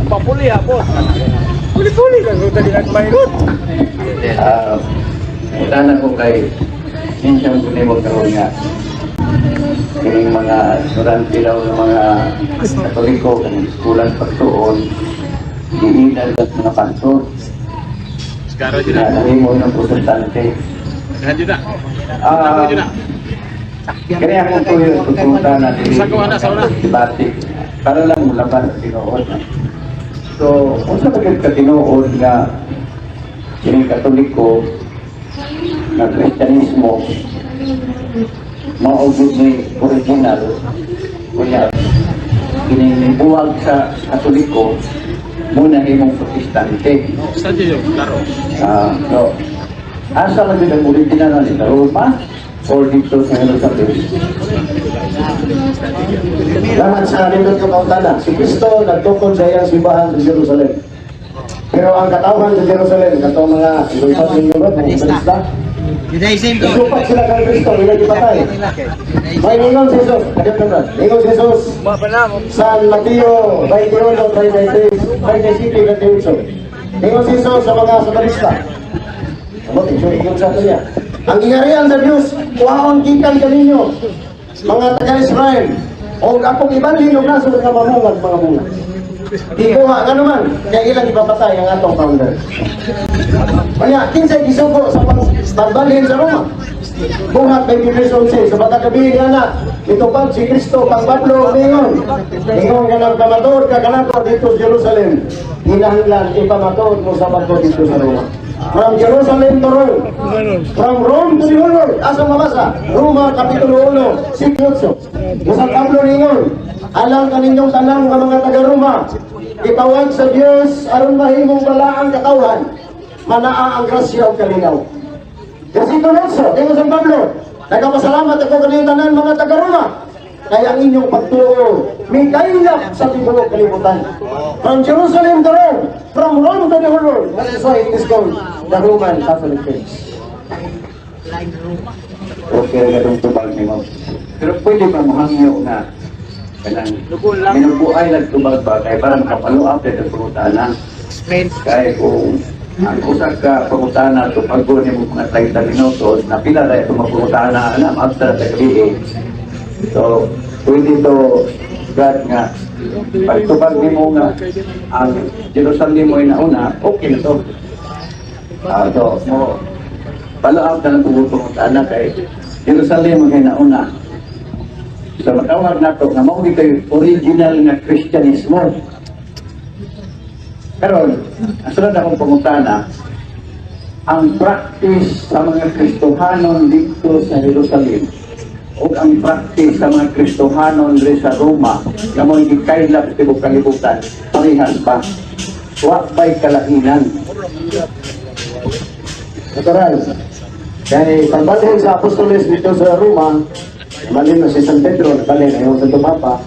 Papuli hapon. Puli-puli kan tadi nak main rut. Sana ko kay minsan ko mo karon nga kining mga estudyante daw ng mga Katoliko kanang eskulang pagtuon giidan sa mga pastor. Sekarang je nak. Dahil mo ng protestante. Dah je nak. Kaya ako po yung tututa na sauna. debate para lang mulaban sa tinuod. So, kung sa pagkatinuod nga kining Katoliko na Kristyanismo maugod ni original kunya kinibuwag sa Katoliko muna himong protestante. Saja yo, claro. So, asa lang din ang original na nito? Roma or dito sa Jerusalem? Laman sa nindot ng kautana, si Kristo nagtukod sa iyang simbahan sa Jerusalem. Pero ang katawhan sa Jerusalem, katong mga lupat ng Europe, mga Krista, Judaism to. isupat sila kang Kristo, nila gipatay. May ningon si Jesus, ningon si Jesus, San Mateo 21:36, ningon si Jesus sa mga sabarista. Amo, ingon sa ato niya. Ang ingarian sa Diyos, kuhaon gikan kaninyo, mga taga-Israel, o akong ibalhin o naso ng mamungan, mga mungan. Di kuha, nga naman, kaya ilang ipapatay ang atong founder. Kaya, kinsay gisuko sa pagbalhin sa Roma. Buhat may Biblisyon sa pagkakabihin nga na, itupad si Kristo, pagbatlo, ningon. Ningon ka ng pamator, kakanako dito sa Jerusalem. Hinahanglan, ipamator mo sa batlo dito sa Roma. From Jerusalem to Rome. From Rome to the world. Asa mabasa? Roma, Kapitulo 1, Sikyotso. Musang Pablo ningon, alam kaninyong tanang ng mga taga-Roma, itawag sa Diyos aron mahimong balaang katawhan, manaa ang grasya o kalinaw. Kasi ito nasa, tingnan sa Pablo, nagpapasalamat ako kaninyong tanan mga taga-Roma, kaya ang inyong pagtuo, may kailap sa tibuok kalibutan. From Jerusalem to Rome, from Rome to the whole world. That is why it is called the Roman Catholic Church. Okay, ganun tubag ni mo. Pero pwede ba mahangyo na kanang minubuay lang tubag ba kay para makapaluap dito sa pangutana. Kaya kung ang usa ka pangutana to pagbo ni mo mga 30 minutos na pila na ito mapangutana na maabstra sa gabi. So, pwede to God nga pagtubag ni mo nga ang Jerusalem mo inauna, okay na to. So, mo palaab na lang pangutana kay Jerusalem mo inauna. So, matawag na to nga mao dito original nga Kristyanismo. Karon, ang sunod akong pangutana, ang practice sa mga Kristohanon dito sa Jerusalem o ang practice sa mga Kristohanon dito sa Roma na mo hindi kailap tibok kalibutan, parehas ba? Wa ba'y kalahinan? Natural. Kaya pagbalhin sa apostoles dito sa Roma, balhin na si San Pedro, balhin na yung Santo Papa,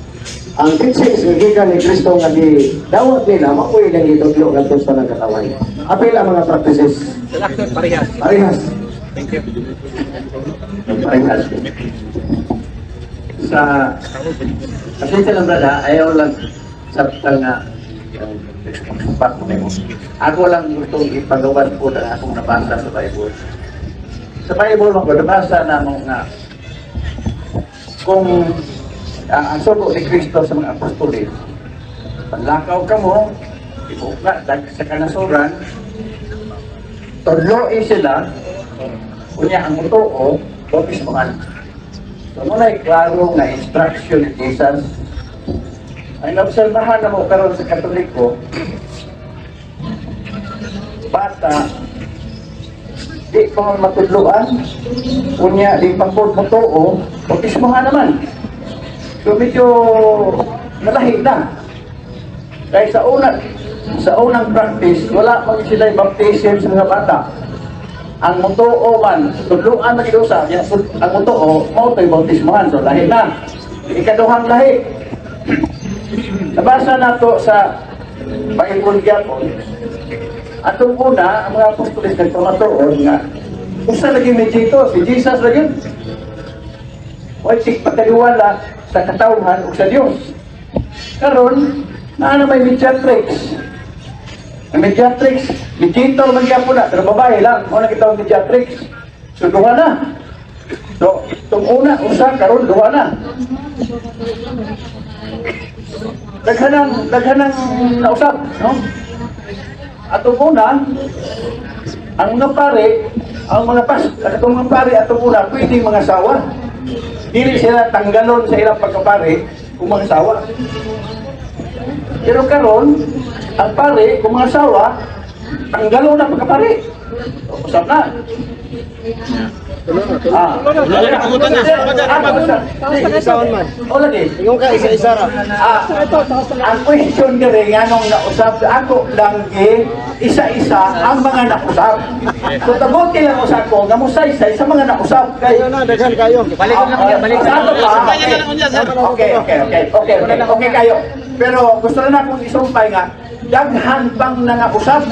ang teachings ng gikan ni Kristo nga di dawat nila, makuwi lang itudlo ng sa nagkataway. Apil ang mga practices. Parehas. Parehas. Thank you. Parehas. Sa kasi lang brada, ayaw lang sabta nga ako lang gusto ipagawan po na akong nabasa sa Bible. Sa Bible, nabasa na mo nga kung ang sugo ni Kristo sa mga apostoles, panlakaw ka mo, ibuka sa kanasuran, tudloin sila, kunya ang mutuo, bautismohan. So muna klaro nga instruction ni Jesus. Ay naobserbahan na mo karon sa Katoliko, bata, di pa matudloan, kunya di pagpod mutuo, bautismohan naman. So medyo nalahi na. Kaya sa unang practice, wala pang sila yung baptism sa mga bata. Ang mutuo man, tudluan na kinusa, ang mutuo, mo ito'y bautismohan. So lahi na. Ikaduhang lahi. Nabasa na to sa Bible Gyapon. At yung una, ang mga apostoles nagpamatuon nga, usa lagi ni Jito, si Jesus lagi. O isik pagkaliwala sa katawhan o sa Diyos. Karon, Na may mediatrix. Ang mediatrix, mediator man kaya po na, pero babae lang. Muna kita ang mediatrix. So, duha na. So, itong una, usa, karon duha na. Daghanang nausap, no? Atong una, ang mga pare, atong mga pare, atong una, pwedeng mga asawa. Dili sila tanggalon sa ilang pagkapare kung mga asawa. Pero karon, ang pare, kung mga asawa, tanggalon na pagkapare. Usap na. O lagi. Ingon ka, isa-isa ra. Ang question ka rin, anong nausap, ako lang isa-isa ang mga nausap. So tabuti lang usap ko, ngamusaysay sa mga nausap. Kayo na, daghan kayo. Balik Okay kayo. Pero gusto na akong isumpay nga, daghan pang nangausap,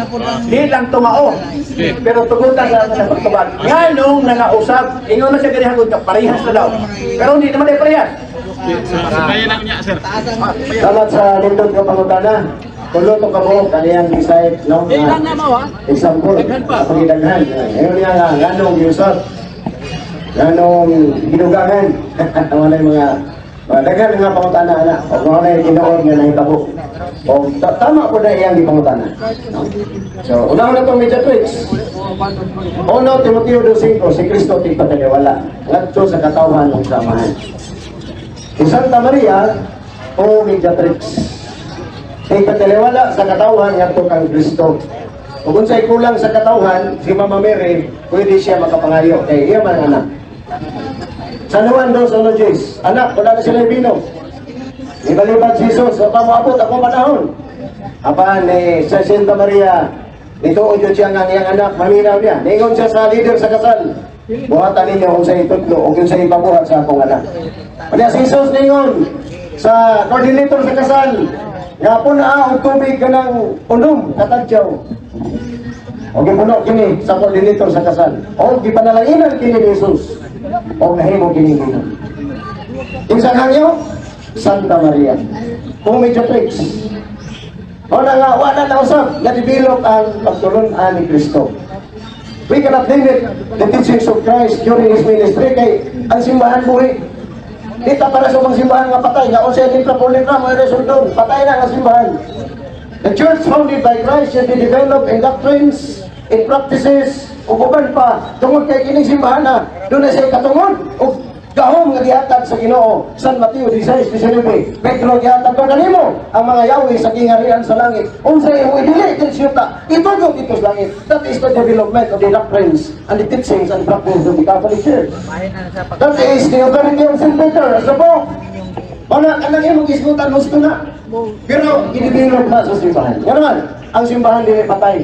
di lang tumao. Pero tugutan na sa pagtubag. Nganong nangausap, ingon na siya ganihagod ka, parehas na daw. Pero hindi naman ay parehas. Salamat sa lindot ka pangutana. Tulo to ka mo, kaniyang decide, no? Example, pagidaghan. Ngayon niya nga, ganong giusap. Ganong ginugangan. Wala yung mga daghan nga pangutana na. O kung ano yung ginoon nga nahitabo. O tama po na iyang gipangutana. No? So, una na itong mediatrix. Uno, Timoteo 2:5, si Kristo tigpataliwala. Ngadto sa katawhan ng samahan. Si Santa Maria, o mediatrix. Tigpataliwala sa katawhan ngadto kang Kristo. Kung sa'y kulang sa katawhan, si Mama Mary, pwede siya makapangayo. Kaya iya man ang anak. San Juan 2:1, anak, wala na sila ibinom. Ibalibad si Jesus, so pamuabot ako panahon. Apan sa Santa Maria, nituod yun siya ng iyang anak, maminaw niya. Ningon siya sa leader sa kasal. Buhatan ninyo kung sa itutlo o kung sa ipabuhat sa akong anak. Kaya si Jesus ningon sa coordinator sa kasal, nga po na ang tubig ka ng unom, katadyaw. O gipuno kini sa coordinator sa kasal. O gipanalanginan kini ni Jesus. O nahimo kini ginom. Isang hangyo, Santa Maria. Kung mediatrix. O na nga, wala na usap, na-develop ang pagtulungan ni Kristo. We cannot limit the teachings of Christ during His ministry kay ang simbahan buhi. Dita para sa mga simbahan nga patay, nga o siya limpra po limpra, mga resundon, patay na ang simbahan. The church founded by Christ should be developed in doctrines, in practices, o uban pa, tungod kay kining simbahan na, doon na siya katungod, o gahom nga gihatag sa Ginoo. San Mateo 16:19. Pedro gihatag ko kanimo ang mga yawi sa gingarian sa langit. Unsay imong idili din siyota, itugog dito sa langit. That is the development of the doctrines and the teachings and practices of the Catholic Church. That is the authority of St. Peter as the Pope. Wala ka nang imong isgutan gusto na. Pero i-develop na sa simbahan. Nga naman, ang simbahan dili patay.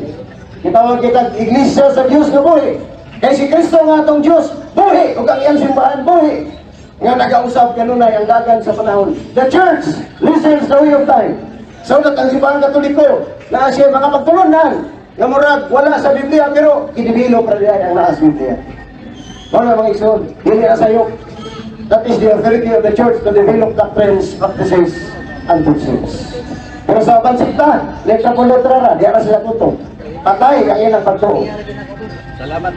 Itawag kita iglesia sa Diyos na buhi. Kaya si Kristo nga atong Diyos, buhi! Huwag ang iyang simbahan, buhi! Nga nag-ausap kanunay ang dagan sa panahon. The church listens the way of time. So that ang simbahan katoliko na siya makapagtulunan nga murag wala sa Biblia pero idibilo para diyan ang naas Biblia. Wala mga igsoon, hindi na sayok. That is the authority of the church to develop doctrines, practices, and teachings. Pero sa bansikta, letra po letra ra, di ara sila tuto. Patay ang ilang pagtuo. Salamat.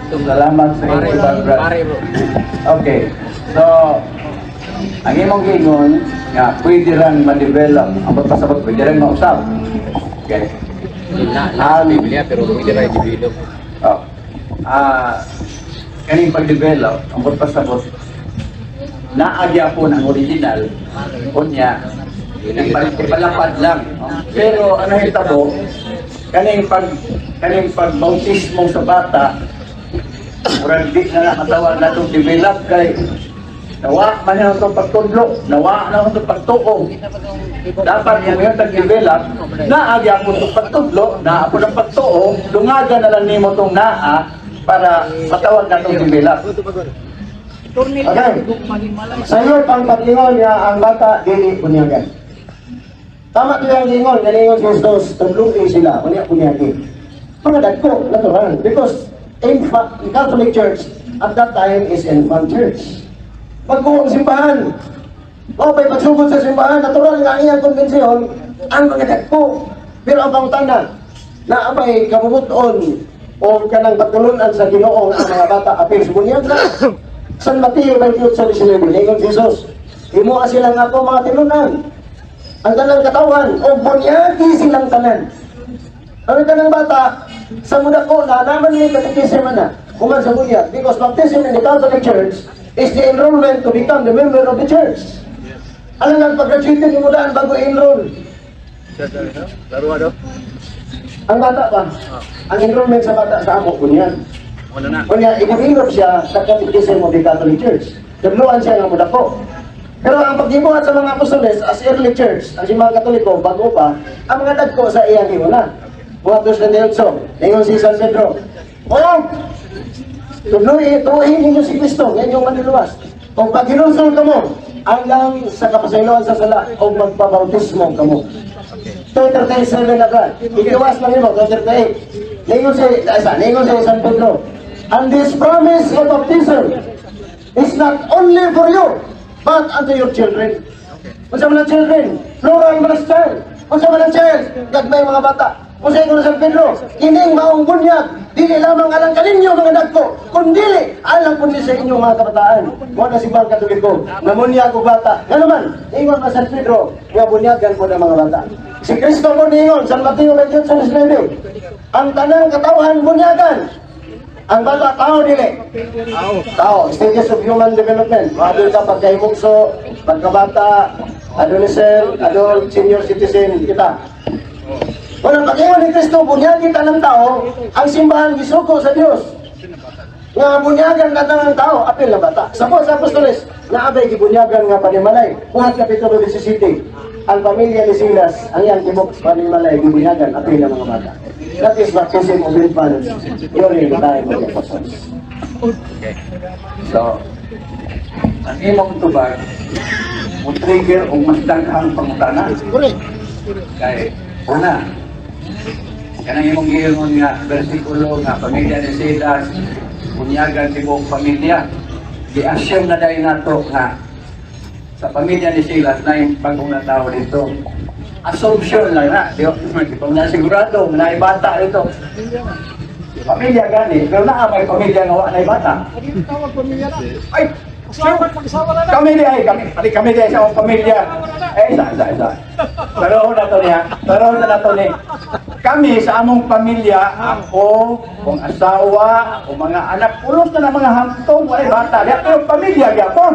Salamat sa inyo, Barbara. Okay. So, ang imong gingon, nga, pwede rin ma-develop. Ang pagpasabot, pwede rin mausap. Okay. Nasa Biblia, pero pwede rin i-develop. Kaning pag-develop, ang pagpasabot, naagya po ng original, kunya, ipalapad lang. Pero ano hitabo, kaning pag-bautismo sa bata, murag di na nakatawag na itong develop kay nawa man na itong pagtudlo, nawa na itong pagtuong. Dapat yung tag-develop, naagya po itong pagtudlo, naa po ng pagtuong, lungaga na lang nimo itong naa para matawag na itong develop. Okay. Sa iyo pang pag-ingon niya ang bata, dili punyagan. Tama ito yung ingon, nalingon si Jesus, tumlutin sila, punyagan. Mga dagko, natural. Because in Catholic Church, at that time is infant church. Pagkuhong simbahan, o may pagsugod sa simbahan, natural nga iyang konbensyon, ang mga dagko. Pero ang pangutana, na abay kamubuton o kanang patulunan sa Ginoo ang mga bata apil sa bunyag na. San Mateo 28:19, ingon si Jesus, imo silang ako mga tinunan. Ang tanang katawan, o bunyagi silang tanan. Ang tanang bata, sa muna ko na naman ni katikisima na, kuman sa bunyag, because baptism in the Catholic Church is the enrollment to become the member of the church. Alam nga, pag-graduate mo daan bago enroll. Ang bata pa, ang enrollment sa bata sa amo, kunyan. Kunya, i-develop siya sa Catechism of the Catholic Church. Dagluan siya ng muda po. Pero ang pagdibuhat sa mga apostoles as early church, ang mga Katoliko, bago pa, ang mga dagko sa iyang himuna. Buhatos na Nelson, ngayon si San Pedro. O, tuloy ninyo si Kristo, yan yung maniluwas. Kung pag hinusol ka mo, hanggang sa kapasayloan sa sala, o magpabautismo ka mo. 37 na ka. Ikiwas lang yun, 38. Ningon sa San Pedro. And this promise of baptism is not only for you, but unto your children. Unsa man ang children? Plural man ang child. Unsa man ang child? Gagmay mga bata. Unsa ingon San Pedro? Kining maong bunyag, dili lamang alang kaninyo mga dagko, kundi alang kundi sa inyong mga kabataan. Mo na si Bang Katoliko, namunyag og bata. Nga naman, ingon pa San Pedro, nga bunyagan po ng mga bata. Si Kristo po ningon, San Mateo 28:19, ang tanang katawan bunyagan. Ang bata, tao dili. Tao, stages of human development. Maadol ka pagkaimugso, pagkabata, adolescent, adult, senior citizen, kita. Walang pag-iwan ni Kristo, bunyagin ka ng tao, ang simbahan gisuko sa Diyos. Nga bunyagan ka ng tao, apil na bata. Sa Apostoles, naabay gibunyagan nga panimalay. Buhat Kapitulo 17, ang pamilya ni Silas, ang iyang tibok panimalay, gibunyagan, apil na mga bata. That is baptism of infants during the time of the apostles. Okay. So, ang imong tubag, mo trigger o mas daghang pangutana. Correct. Kay, una, kanang imong giingon nga bersikulo nga pamilya ni Silas, bunyagan tibok pamilya. Gi-assume na dahil nato nga sa pamilya ni Silas na yung bagong na tao dito. Assumption lang na, di ba na sigurado na ibata ito. Pamilya gani, pero may pamilya nga wala na ibata. Ay, kami di ay kami di sa pamilya. Isa. Pero na to ni. Kami sa among pamilya, ako, kung asawa, o mga anak, ulos na ng mga hangtong, wala bata. Pero pamilya gyapon.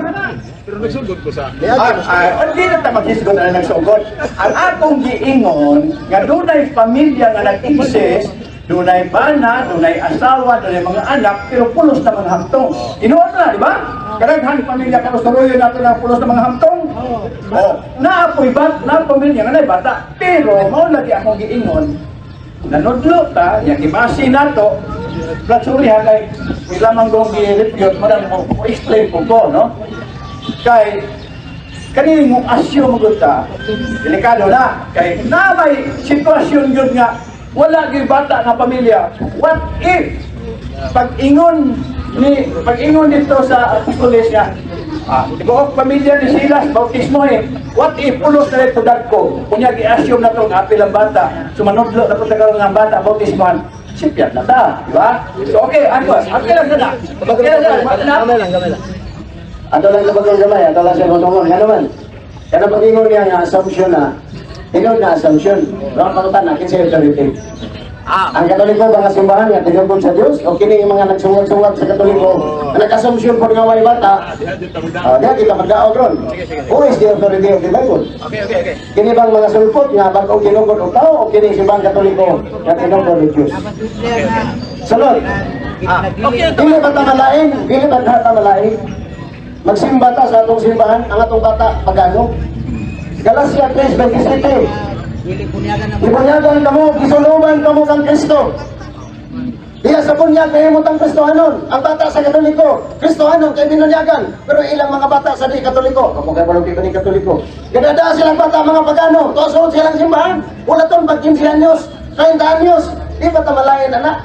Pero nagsugod ko sa... Hindi na tayo mag-isgot na nagsugod. Ang akong giingon, nga dunay pamilya nga nag-exist, dunay bana, dunay asawa, dunay mga anak, pero pulos na mga hamtong. Inuot na, di ba? Karaghan pamilya kanusturoyo natin ang pulos na mga hamtong. Naapoy ba? Na pamilya nga na bata. Pero, mao lagi akong giingon, nanudlo ta, yung ibasi na to, platsurihan kay, ilamang gong gi-refute, marang mo explain ko, no? Kay kanilang mong asyo magulta, delikado na. Kay na may sitwasyon yun nga, wala yung bata na pamilya. What if pag-ingon dito sa apostoles nga, tibuok pamilya ni Silas, bautismo what if pulos na ito dagko, kunya gi-assume na itong apil ang bata, sumanudlo na po sa ng bata, bautismohan, sipyan na ta, di ba? So okay, Anwas, apil lang na. Gamay lang. Ato lang kapag gamay, ato lang siya kutungon. Yan naman. Yan ang pag-ingon niya nga assumption na, tinod na assumption. Mga pangutan na, kinsa authority. Ang Katoliko, mga simbahan nga, tinugod sa Diyos, o kini yung mga nagsungat-sungat sa Katoliko, ang nag-assumption po nga may bata, diyan kita magdaog ron. Who is the authority of the Bible? Okay. Kini bang mga sulpot nga, bago kinugod o tao, o kini simbang Katoliko nga tinugod o Diyos? Sunod. Dili ba tamalain? Magsimba ta sa atong simbahan, ang atong bata pagano. Galacia 3:27. Ibunyagan kamo, gisuluban kamo kang Kristo. Diya sa bunyag kay mo tang Kristohanon. Ang bata sa Katoliko, Kristohanon kay binunyagan. Pero ilang mga bata sa di Katoliko, kapag kay ni Katoliko. Gadada silang bata mga pagano, tosod silang simbahan. Wala ton pag 15 anyos, 30 anyos, di pa tamalayan anak.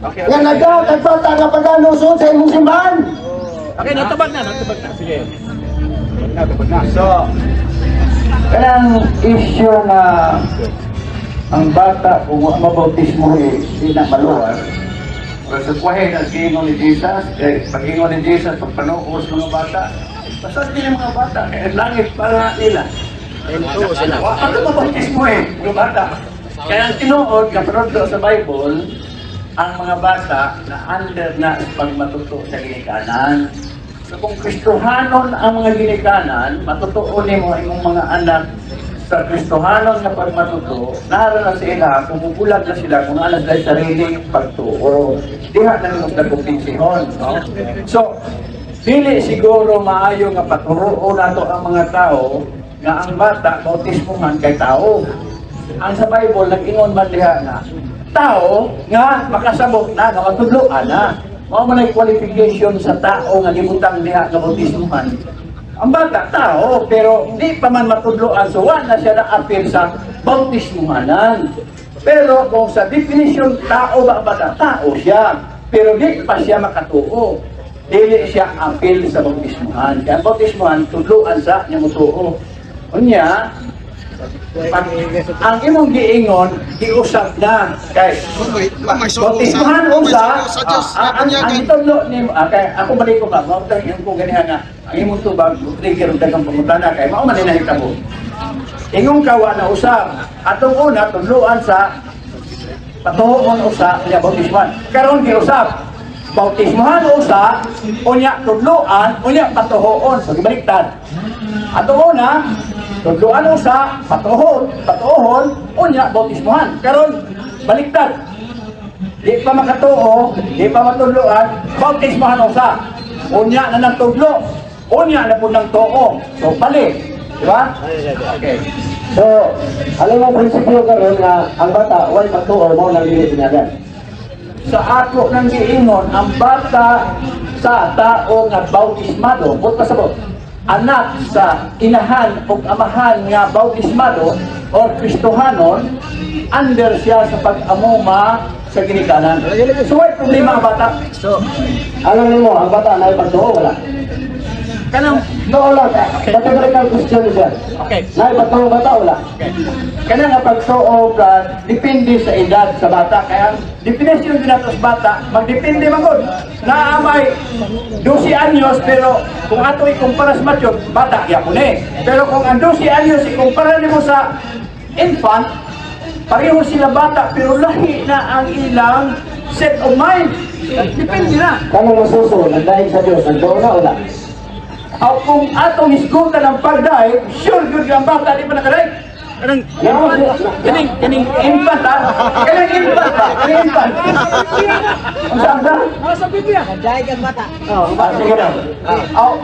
Nga nagkakag bata nga pagano suod sa imong simbahan. Okay, natubag na. Sige. So, Kanang issue na ang bata kung mabautismo hindi na maluwag. Pero sa kwahe na gingon ni Jesus, pag-ingon ni Jesus, pagpanuos mga bata, basta din ang mga bata, kaya langit para nila. Ano mabautismo mga bata? Kaya ang tinuod, kaparod sa Bible, ang mga bata na under na pagmatuto sa ginikanan. So kung Kristohanon ang mga ginikanan, matutuo ni mo imong mga anak sa Kristohanon na pagmatuto, naroon na sila, kumubulag na sila kung ano dahil sariling pagtuo. Diha na nung nagkupinsihon. No? So, dili siguro maayo nga paturuo na to ang mga tao nga ang bata, bautismuhan kay tao. Ang sa Bible, nag-ingon man diha na tao nga makasabot na, nga matudloan na. Mao man ay qualification sa tao nga gibutang diha nga bautismuhan. Ang bata, tao, pero hindi pa man matudloan, so wala siya na-appear sa bautismuhanan. Pero kung sa definition, tao ba ang bata? Tao siya. Pero di pa siya makatuo. Dili siya appeal sa bautismuhan. Kaya bautismuhan, tudloan sa niya mutuo. Unya, pag ang imong giingon, giusap na kay bautismuhan unsa ang itudlo ni kay ako balik ko ba mao tang yung ko ganiha nga ang imong tubag trigger og daghang pangutana kay mao man ni nahitabo ingon kawa na usap atong una tudloan sa patuhon usa niya bautismuhan karon giusap bautismuhan usa unya tudloan unya patuhon so gibaliktad atong una tudloan usa, patuhon, unya, bautismuhan. Karon baliktad. Di pa makatuo, di pa matudloan, bautismuhan usa. Unya na nagtudlo, unya na po ng tuo. So, balik. Di ba? Okay. So, alam mo prinsipyo karon nga ang bata wala pagtuo mo nang dili binyagan. Sa ako nang giingon, ang bata sa tao nga bautismado, but pasabot, anak sa inahan o amahan nga bautismado o Kristohanon, under siya sa pag-amuma sa ginikanan. So, may problema ang bata. So, alam mo ang bata na ipagtuo wala. Kanang, No, wala. Categorical question siya. okay. Na ipagtuo bata wala. Okay. Kanang nga pagtuo ka, depende sa edad sa bata. Kaya, definition din nato sa bata, magdepende magod. Naamay 12 anyos, pero kung ato ikumpara sa mature, bata, yapon eh. Pero kung ang 12 anyos, ikumpara mo sa infant, pareho sila bata, pero lahi na ang ilang set of mind. Depende na. Kamo masuso, nagdahig sa Diyos, nagtuo na wala. O kung atong isgutan ng pagdaig, sure good ang bata, di pa nakadaig. Kanang infant ha? Kanang infant ha? Kanang infant. Ang saan ka? Sa Biblia. Dahil kang bata. Sige na.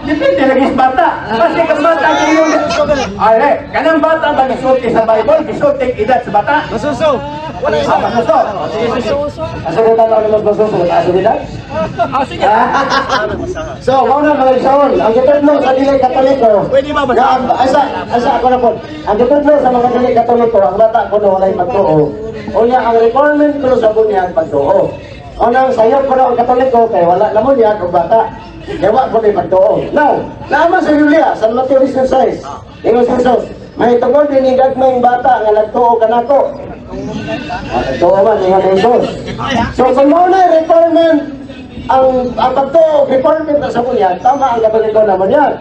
Depende lagi sa bata. Kasi kang bata yung... Ay, kanang bata ba gisulti sa Bible? Gisulti edad sa bata? Masuso. Masuso. Asa ko tanong ni mas masuso, asa bilang? Sige. So, mao na mga igsoon, ang gitudlo sa dili Katoliko. Pwede ba ba? Asa ako na po. Ang gitudlo sa mga dili Katoliko, ang bata ko na walay pagtuo. Unya ang requirement ko sa bunyag pagtuo. Unang sayop ko na ang Katoliko kay wala na mo niya kung bata. Kaya wa ko na pagtuo. Now, naman sa Biblia, sa Matthew 16:6, ingon sa Jesus, may tungod din ni gagmayng bata nga nagtuo kanako. Nagtuo man ni Jesus. So, kung mo na requirement ang pagtuo, requirement na sa bunyag, tama ang Katoliko naman yan.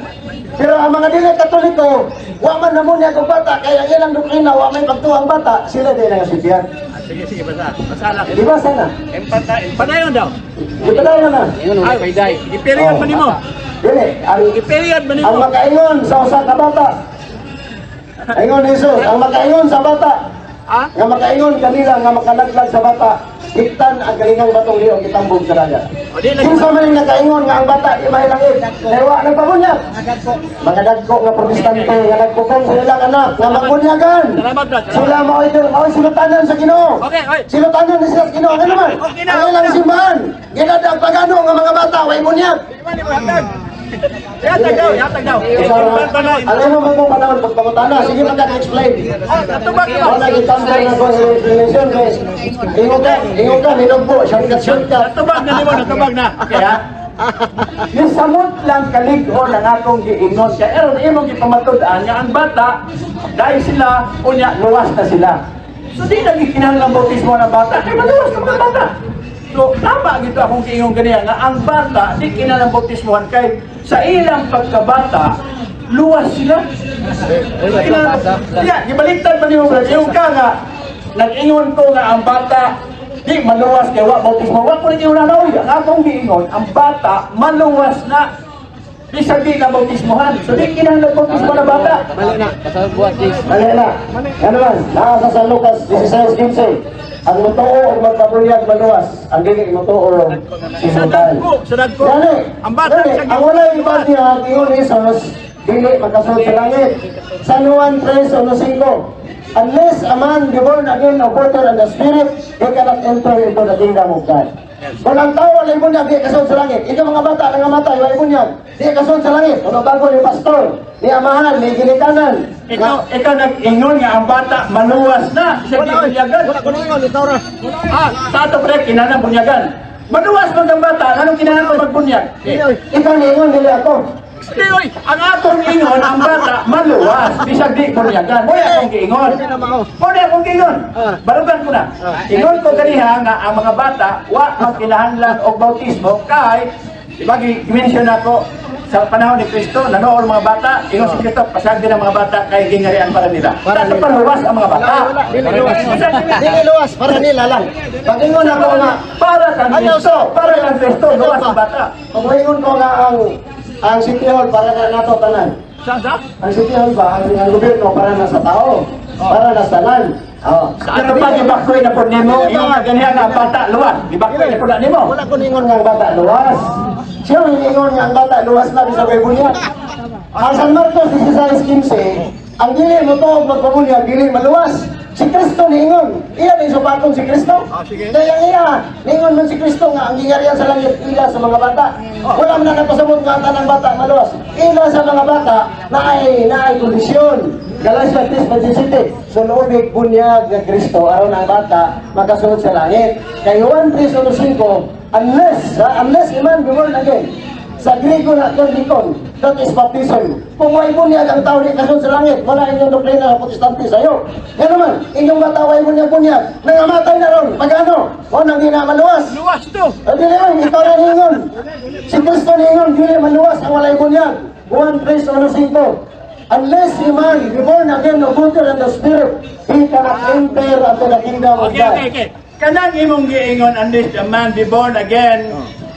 Pero ang mga dili Katoliko, wa man na mo niya kung bata, kaya ilang doktrina, wa may pagtuo ang bata, sila din ang nasibyan. Sige, basa. Basa lang. Di ba sana? Padayon daw. Di ba tayo na? Ay, payday. Iperiod ba nimo? Dili, Iperiod ba nimo? ang makaingon sa usa ka bata. Ingon ni Jesus, ang makaingon sa bata, nga makaingon kanila nga makalaglag sa bata, hiktan ang galingang batong liyo kitambog sa dagat. Kung sa man nakaingon nga ang bata di mahilangit, lewa na pamunyag. Mga dagko nga protestante nga nagpupong sa ilang anak nga mamunyagan. Salamat, Brad. Sila mao silutanan sa Ginoo. Okay. Silutanan ni sila sa Ginoo. Ano naman? Ang ilang simbahan, ginadag pagano nga mga bata way munyag. Yatag daw. Alam mo mo panahon pagpangutana, sige magka-explain. Natubag ka ba? Wala gitambal na ko sa explanation guys. Ingon ka, hinugbo, shortcut. Natubag na. Okay ha? Yung samot lang kalig-on ang akong giingon. Kaya eron imong gipamatud-an nga ang bata, dahil sila, unya, luwas na sila. So di lagi kinahanglan bautismo ng bata, kaya maluwas ka mga bata. So tama gito akong giingon ganiya nga ang bata, di kinahanglan bautismohan kay sa ilang pagkabata, luwas sila. Yeah, gibaliktad man yung ka nga, nag-ingon ko nga ang bata, di maluwas kay wa bautismo. Wa ko rin yung nanaw. Ang akong giingon, ang bata maluwas na. Bisag di na bautismohan. So di kinahanglan bautismo na bata. Mali na. Pasal buat dis. Mali na. Ano man, nasa San Lucas 16:15. Ang mutuo o magkabulyag maluwas. Ang dili mutuo si Sultan. Sadagko. Dali. Ang bata Dali. siya Ang wala iba niya, ingon Isos, dili makasunod sa langit. San Juan 3:1-5. Unless a man be born again of water and the Spirit, he cannot enter into the kingdom of God. Kung ang tao wala ibunyag, di kasunod sa langit. Ikaw mga bata, nangamatay, wala ibunyag, di kasunod sa langit. Kung bago ni pastor, ni amahan, ni ginikanan. Ikaw nag-ingon nga ang bata maluwas na. Siya di bunyagan. Wala ko ningon, ikaw ra. Sa ato pre, kinahanglan bunyagan. Maluwas man ang bata, anong kinahanglan ko magbunyag? Ikaw ni ingon, dili ako. Di, oy, ang atong ingon, ang bata, maluwas. Bisag di bunyagan. Mo'y akong giingon. Hindi na mao. Mo'y akong giingon. Barugan ko na. Ingon ko ganiha nga ang mga bata, wa magkinahanglan og bautismo kay, di ba, gi-mention ako, sa panahon ni Kristo, nanool mga bata, ingon si Kristo, pasagdi ng mga bata kay gingarian para nila. Dapat paluwas ang mga bata. Dili luwas, para nila lang. Pag-ingon ako nga, Para kang Kristo, para kang Kristo, luwas ang bata. pag-ingon ko nga ang City Hall para na nato tanan. Sa? Ang City Hall ba, ang gobyerno para na sa tao, para na sa land. Ano pa, gibakoy na po nimo, ingon nga ganiha nga bata, luwas. Gibakoy na po na nimo. Wala ko ningon nga ang bata luwas. Siya ang ningon nga ang bata luwas na bisa kay bunyag. Ang San Marcos 16:15, ang dili mo to magpabunyag, dili maluwas. Si Kristo niingon. Iya din supatong si Kristo. Sige. Kaya iya, niingon man si Kristo nga ang gingarian sa langit ila sa mga bata. Wala man na napasabot nga ang tanang bata maluwas. Ila sa mga bata na ay kondisyon. Galatia 3:17. So loobig bunyag ng Kristo aron ang bata makasunod sa langit. Kay Juan 3:5, unless a man be born again. Sa Griego na terlikon, that is baptism. Kung may bunyag ang tao di kasunod sa langit, wala inyong doktrina ng protestante sa'yo. Yan naman, inyong bata may bunyag-bunyag, nangamatay na ron, pag-ano? O nang di na maluwas. Luwas to. Hindi naman, ikaw na ningon. Si Kristo ningon, di na maluwas ang walay bunyag. Juan 3:5. Unless a man be born again of water and the Spirit, he cannot enter into the kingdom of God. Okay. Kanang imong giingon, unless a man be born again,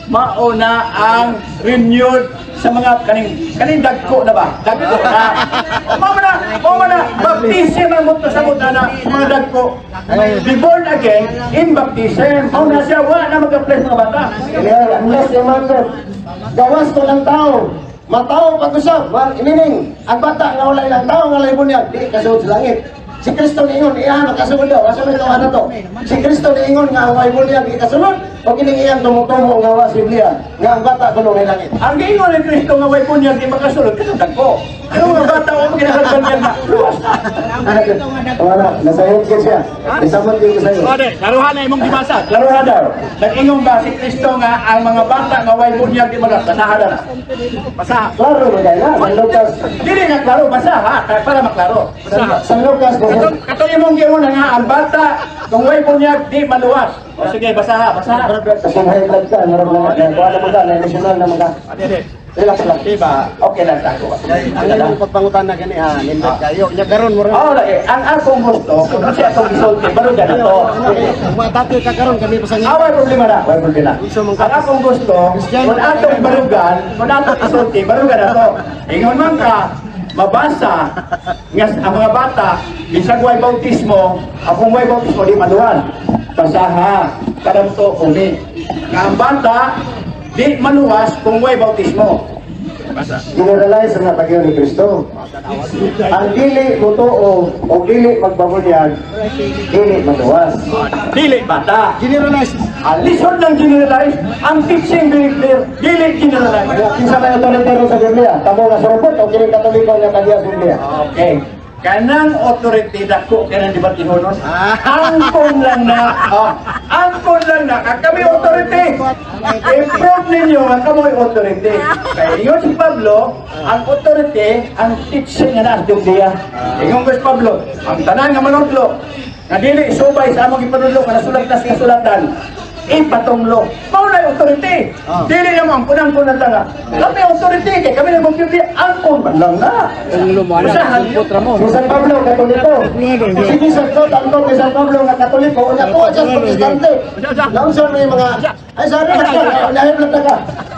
mauna ang renewed sa mga kaning dagko na ba? Dagko na. Mao na baptism ang muto sa muta na mga dagko. Be born again in baptism. Mao na siya wa na mag-apply mga bata. Unless a man gawas ko ng tao, matao pag-usap, meaning, ang bata nga wala ilang tao nga laibon niya, di kasunod sa langit. Si Kristo niingon, iya makasunod daw, kasunod daw ano to. Si Kristo niingon nga ang laibon niya, di kasunod, o kining iyang tumutumo nga was Biblia, nga ang bata kuno may langit. Ang giingon ni Kristo nga way punya di makasulod kasi dagko. Ano mga bata o ginahagdan yan na luwas na. Wala, nasayot ka siya. Isamot din ko sa'yo. Ode, laruhan na imong gibasa. Laruha daw. Nag-ingon ba si Kristo nga ang mga bata nga way punya di makasaha na. Basa. Klaro mo dahil na, San Lucas. Dili nga klaro basa ha, para maklaro. San Lucas, Kato imong giingon nga ang bata kung way punya di maluwas. O sige, basa ha, basa ha. kasi high blood ka, meron na, wala mo ka, national na mga. Ade. Relax lang. Diba? Okay lang sa ako. Ang imong pagpangutan na gani ha, nindot kayo. Nya karon mo ra. Oo, ang akong gusto, kung ano siya itong isulti, barugan na to. Matati ka karon kami pa sa inyo. May problema na, may problema. Ang akong gusto, kung atong barugan, kung atong isulti, barugan na to. Ingon man ka, mabasa, nga ang mga bata, bisag way bautismo, akong way bautismo, di maluwan. Basaha, kadam to uli. Nga ang bata, di maluwas kung way bautismo. Generalize ang natagyo ni Kristo. Ang dili mutuo o dili magbabunyag, dili maluwas. Dili bata. Generalize. Ang lison ng generalize, ang teaching very clear, dili generalize. Kaya kinsa may autorитero sa Biblia, tamo nga surupot o kining katoliko nga kadiya sa Biblia. Okay. kanang authority dako kanang debatihonon. Angkon lang na. Angkon lang na kami authority. I-prove ninyo nga kamoy authority. Kaya ingon si Pablo, ang authority, ang teaching nga naas diya. Ingon ko si Pablo, ang tanan nga manudlo, nga dili subay sa among ipanudlo nga nasulat na sa kasulatan. Ipatunglo. Mao na authority. Dili naman kunang-kunang tanga. Kami authority kay kami nang magpipili angkon man lang na. Usahan Si San Pablo, Katoliko. Sige, San Pablo, ni San Pablo nga Katoliko. Unya po, dyan, protestante. Launsan mo yung mga, ay, sorry, dahil lang ka.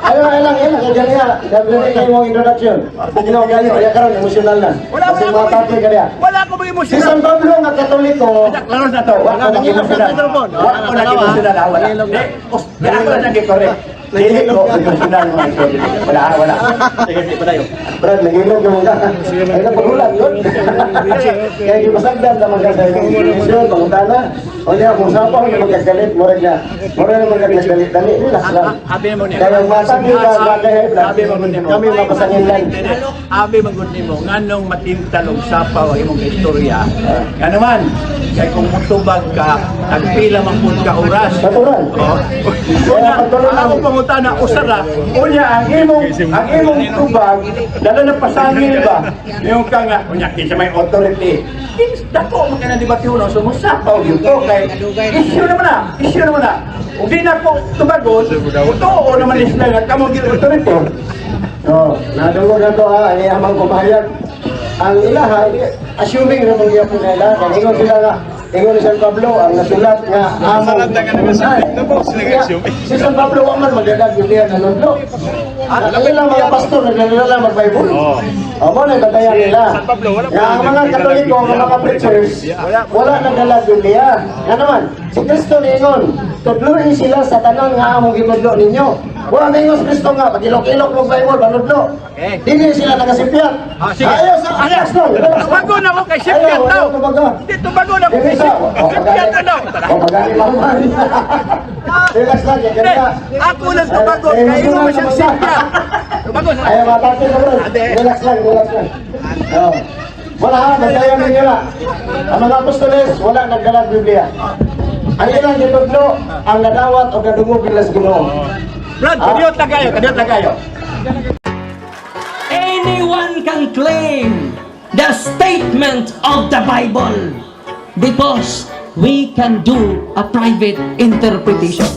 Ilang, kaya niya. Dahil kayo mong introduction. Kung ginawa kayo, kaya karoon, emosyonal na. Kasi mga tatli ka niya. wala ko mga Si emosyonal. San Pablo nga Katoliko. Klaro na to. Wala ko nag-emosyonal. Wala ko nag-emosyonal. Wala. Di ako na nag-correct. Dili ko emosyonal mga isod. Wala. Sige, padayo. Brad, nagilog yung mga. Ay, napagulat yun. Kaya ipasagdan naman ka sa emosyonal, pangutana. O niya, kung saan pa ako na magkagalit, murag na magkagalit. Dali, relax lang. Abi mo niya. Kaya matagi ka, magkahip lang. Abi mo niya. Kami mapasangin lang. Abi magud nimo nganong matintalog sapaw ang imong istorya. Nga naman, kay kung mutubag ka, nagpila man pud ka oras. Natural. Unya, ako pangutana usara. Unya ang imong tubag dala na pasangil ba? Yung ka nga, unya kinsa may authority. Dako man kana debatihonon sumusapaw gyud ko kay issue naman na. Ug di na ko tubagon. Totoo naman isla nga kamo gyud authority. So, nadunggo na to ha, ay amang kumayag. Ang ilaha, assuming na mga po nila, ingon sila nga, ingon ni San Pablo, ang nasulat nga amang si San Pablo waman magdadag yun niya nanudlo. Ang ilang mga pastor naglalala mag-Bible. Mo na katayan nila. Ang mga Katoliko, ang mga preachers, wala nagdalag yun niya. Nga naman, si Kristo niingon, tudluin sila sa tanan nga among ginudlo ninyo. Wala na yung Kristo nga, pag-ilok-ilok mo Bible, manudlo. Hindi sila nagasipyat. Ayaw sa ayas lang. Tubago na ko kay Sipyat daw. Di tubago na ko kay Sipyat daw. Pagani maman. Relax lang, yan ka. Ako lang tubago kay imo mo siyang Sipyat. Tubago na. Ayaw matake na bro. Relax lang. Wala ha, magdayan ninyo na. Ang mga apostoles, wala nagdalag Biblia. Ang ilang gitudlo, ang nadawat o nadungog nila sa Ginoo. Brad, kadiyot lang kayo. Anyone can claim the statement of the Bible because we can do a private interpretation.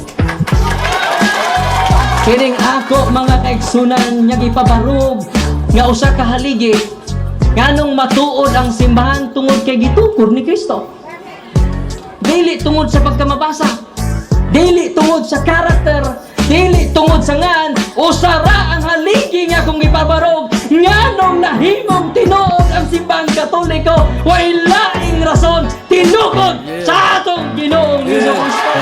Kining ako mga kaigsunan nga gipabarog nga usa ka haligi nganong matuod ang simbahan tungod kay gitukod ni Kristo. Dili tungod sa pagkamabasa, dili tungod sa karakter, dili tungod sa ngan, usara ang haligi nga kung ipabarog nganong nahimong tinuod ang simbang Katoliko way laing rason tinukod sa atong Ginoong Hesus-Kristo.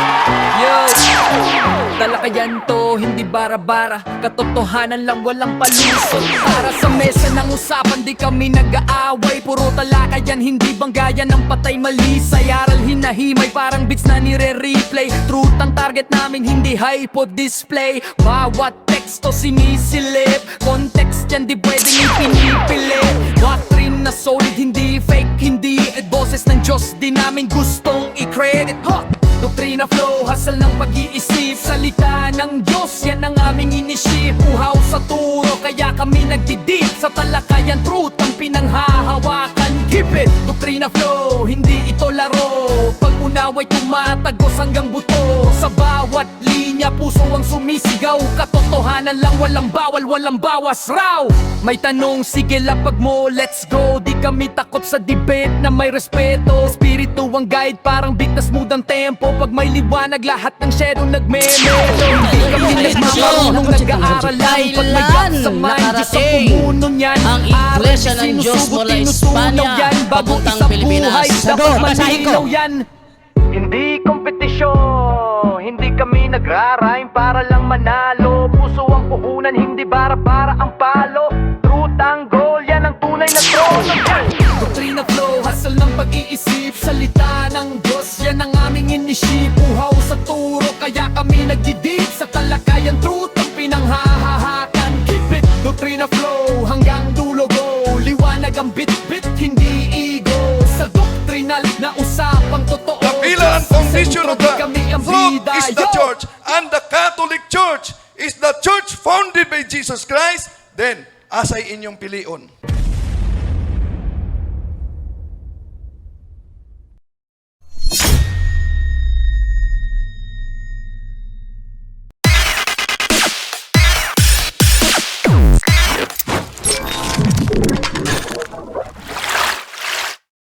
Talakayan to, hindi bara-bara. Katotohanan lang, walang palusot. Para sa mesa ng usapan, di kami nag-aaway. Puro talakayan, hindi banggayan ng patay mali. Sayaral hinahimay, parang beats na nire-replay. Truth ang target namin, hindi hypo display. Bawat teksto sinisilip, context yan di pwedeng ipinipilit. Doctrine na solid, hindi fake, hindi boses ng Diyos, di namin gustong i-credit. Doktrina flow, hasal ng pag-iisip. Salita ng Diyos, yan ang aming inisip. Uhaw sa turo, kaya kami nagdidip. Sa talakayan, truth ang pinanghahawakan. Keep it! Doktrina flow, hindi ito laro. Pag unaway tumatagos hanggang buto. Sa bawat linya, puso ang sumisigaw. Katotohanan lang, walang bawal, walang bawas raw. May tanong, sige lapag mo, let's go. Di kami takot sa debate na may respeto. Espiritu ang guide, parang beat na smooth ang tempo. Pag may liwanag, lahat ng shadow nagme-melo. Hindi kami nagmamarunong nag-aaral lang. Pag may gap sa mind, Diyos ang pumuno niyan. Ang Iglesia ng Diyos mula Espanya, papuntang Pilipinas. Dapat malinaw yan. Hindi kompetisyon, hindi kami nagra-rhyme para lang manalo. Puso ang puhunan, hindi bara-bara ang palo. Truth ang goal, yan ang tunay na trono. Doktrina flow, hasal ng pag-iisip. Salita ng Diyos, yan ang aming inisip. Uhaw sa turo, kaya kami nagdidip. Sa talakayan, truth ang pinanghahahakan. Keep it, doktrina flow, hanggang dulo go. Liwanag ang bit-bit, hindi mission of the Kami ang flock bida, is the yo! church, and the Catholic Church is the church founded by Jesus Christ, then asay inyong pilion.